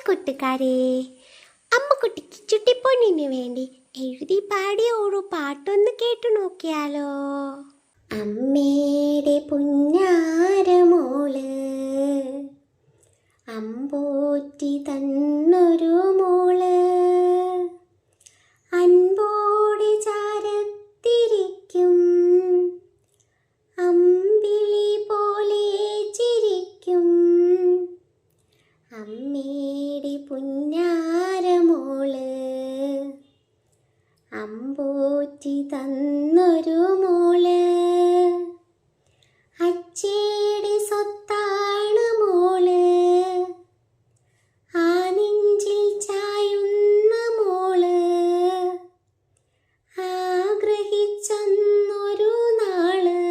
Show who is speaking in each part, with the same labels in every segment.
Speaker 1: കൂട്ടുകാരെ, അമ്മക്കുട്ടിക്ക് ചുട്ടിപ്പൊന്നിന് വേണ്ടി എഴുതി പാടിയ ഒരു പാട്ടൊന്ന് കേട്ടു നോക്കിയാലോ. അമ്മേടെ പുന്നാരമോള്, അമ്പോറ്റി തന്നൊരു മോള്, അൻപോടെ ചാരത്തിരിക്കും, അമ്പിളി പോലെ ചിരിക്കും. അമ്മേടെ പുന്നാരമോള്, അമ്പോറ്റി തന്നൊരു മോള്, അച്ചേടെ സ്വത്താണ് മോള്, ആ നെഞ്ചിൽ ചായുന്ന മോള്, ആഗ്രഹിച്ചൊരു നാള്,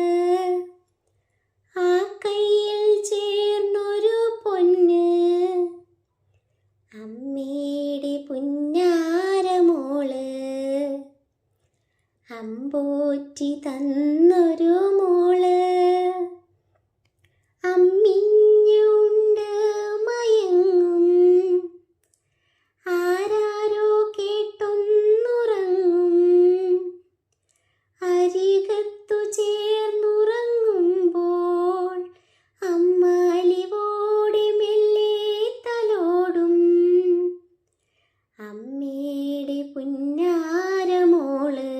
Speaker 1: ആ കയ്യിൽ ചേർന്നൊരു പൊന്ന്. അമ്മേടെ പുന്നാരമോള്, അമ്പോറ്റി തന്നൊരു മോള്. അമ്മിഞ്ഞുണ്ട് മയങ്ങും, ആരാരോ കേട്ടൊന്നുറങ്ങും, അരികത്തു ചേർന്നുറങ്ങുമ്പോൾ അമ്മ അലിവോടെ മെല്ലെ തലോടും. അമ്മേടെ പുന്നാരമോള്,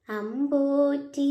Speaker 1: അമ്പോറ്റി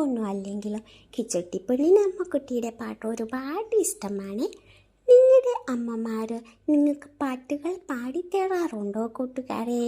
Speaker 1: ഒന്നും അല്ലെങ്കിലും കിച്ചുട്ടിപ്പെണ്ണിന് അമ്മക്കുട്ടിയുടെ പാട്ട് ഒരുപാട് ഇഷ്ടമാണ്. നിങ്ങളുടെ അമ്മമാർ നിങ്ങൾക്ക് പാട്ടുകൾ പാടിത്തരാറുണ്ടോ കൂട്ടുകാരെ?